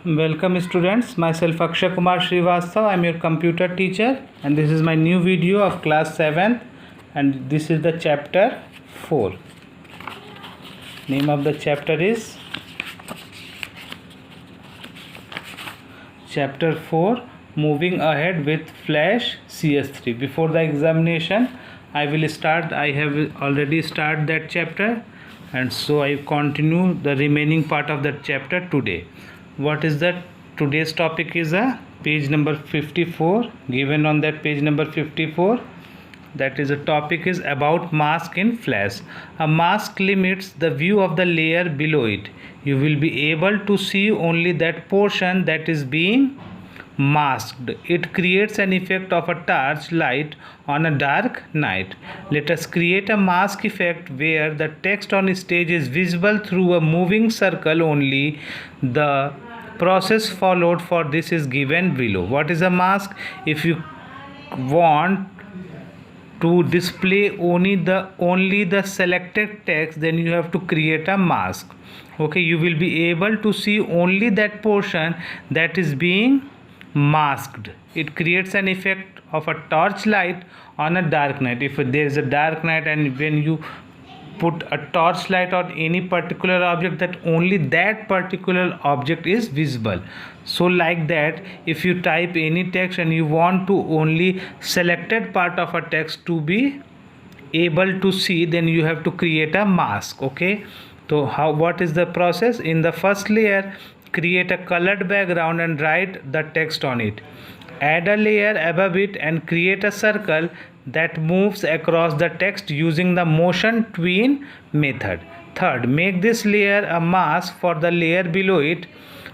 Welcome students, myself Akshay Kumar Srivastav. I am your computer teacher and this is my new video of class 7th and this is the chapter 4. Name of the chapter is chapter 4, moving ahead with Flash CS3. Before the examination I have already started that chapter, and so I continue the remaining part of that chapter today. What is that? Today's topic is page number 54. Given on that page number 54, that is a topic is about mask in Flash. A mask limits the view of the layer below it. You will be able to see only that portion that is being masked. It creates an effect of a torch light on a dark night. Let us create a mask effect where the text on stage is visible through a moving circle only. The process followed for this is given below. What is a mask? If you want to display only the selected text, then you have to create a mask. Okay, you will be able to see only that portion that is being masked. It creates an effect of a torchlight on a dark night. If there is a dark night and when you put a torchlight on any particular object, that only that particular object is visible. So like that, if you type any text and you want to only selected part of a text to be able to see, then you have to create a mask. Okay, so what is the process? In the first layer, create a colored background and write the text on it. Add a layer above it and create a circle that moves across the text using the motion tween method. Third, make this layer a mask for the layer below it.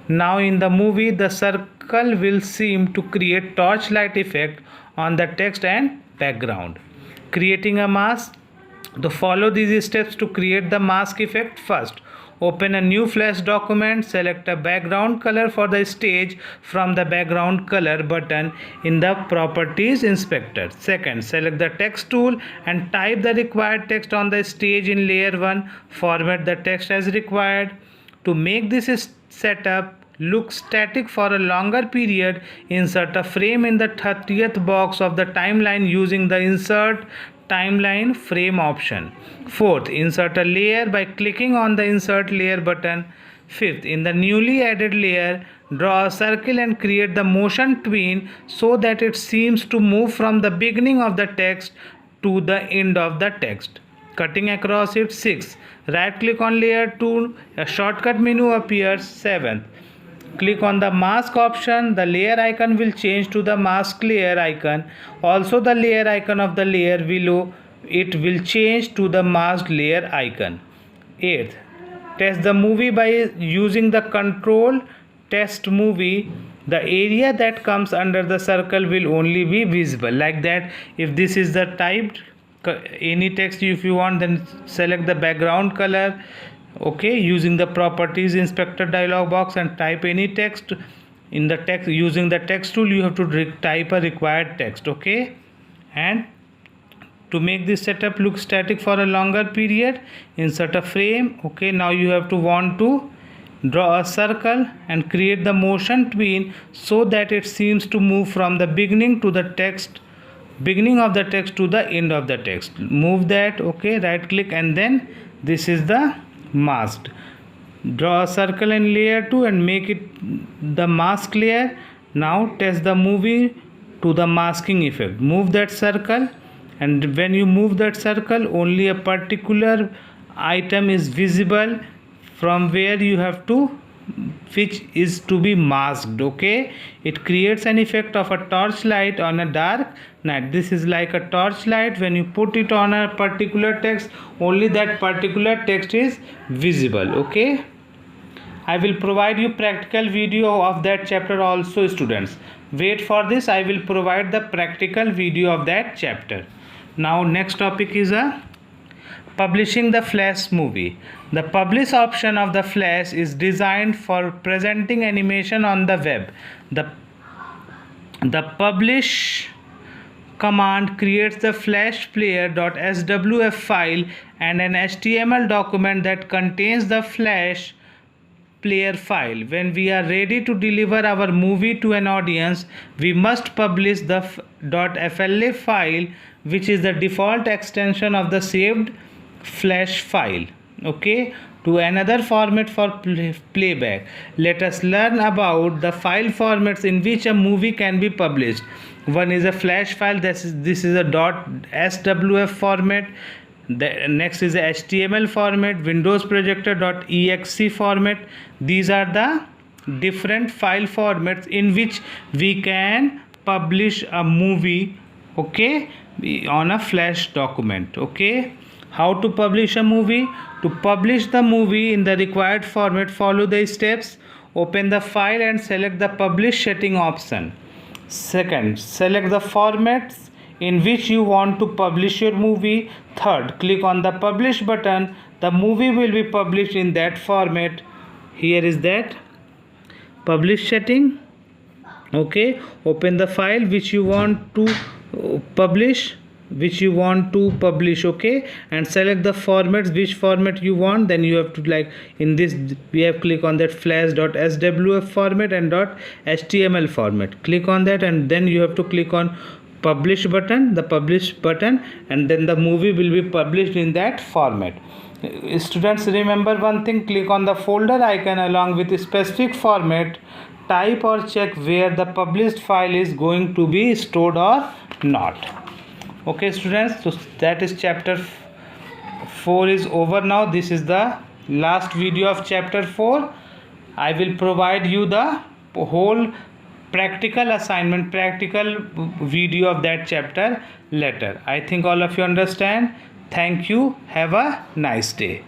Now in the movie, the circle will seem to create torchlight effect on the text and background. Creating a mask. To follow these steps to create the mask effect. First, open a new Flash document. Select a background color for the stage from the background color button in the properties inspector. Second, select the text tool and type the required text on the stage in layer 1. Format the text as required. To make this setup look static for a longer period, insert a frame in the 30th box of the timeline using the insert timeline frame option. Fourth, insert a layer by clicking on the insert layer button. Fifth, in the newly added layer, draw a circle and create the motion tween so that it seems to move from the beginning of the text to the end of the text, cutting across it. 6. Right click on layer tool, a shortcut menu appears. 7th, click on the mask option. The layer icon will change to the mask layer icon. Also the layer icon of the layer below it will change to the masked layer icon. 8th, test the movie by using the control test movie. The area that comes under the circle will only be visible. Like that, if this is the typed any text, if you want, then select the background color. Okay, using the properties inspector dialog box and type any text. In the text, using the text tool, you have to type a required text. Okay, and to make this setup look static for a longer period, insert a frame. Okay, now you have to want to draw a circle and create the motion tween so that it seems to move from the beginning to the text, beginning of the text to the end of the text. Move that. Okay, right click and then this is the masked. Draw a circle in layer 2 and make it the mask layer. Now test the movie to the masking effect. Move that circle, and when you move that circle, only a particular item is visible from where you have to, which is to be masked. Okay, it creates an effect of a torchlight on a dark night. This is like a torchlight. When you put it on a particular text, only that particular text is visible. Okay, I will provide you practical video of that chapter also, students. Wait for this. I will provide the practical video of that chapter. Now next topic is publishing the Flash movie. The publish option of the Flash is designed for presenting animation on the web. The publish command creates the flash player.swf file and an HTML document that contains the Flash player file. When we are ready to deliver our movie to an audience, we must publish the .fla file, which is the default extension of the saved flash file, okay, to another format for playback. Let us learn about the file formats in which a movie can be published. One is a flash file. This is a .swf format. The next is a HTML format, Windows Projector .exe format. These are the different file formats in which we can publish a movie, okay, on a flash document. Okay, how to publish a movie? To publish the movie in the required format, follow the steps. Open the file and select the publish setting option. Second, select the formats in which you want to publish your movie. Third, click on the publish button. The movie will be published in that format. Here is that publish setting. Okay, open the file which you want to publish, okay, and select the formats, which format you want. Then you have to, like in this, we have click on that flash.swf format and .html format. Click on that, and then you have to click on publish button, and then the movie will be published in that format. Students, remember one thing: click on the folder icon along with a specific format. Type or check where the published file is going to be stored or not. Okay students, so that is chapter 4 is over now. This is the last video of chapter 4. I will provide you the whole practical assignment, practical video of that chapter later. I think all of you understand. Thank you. Have a nice day.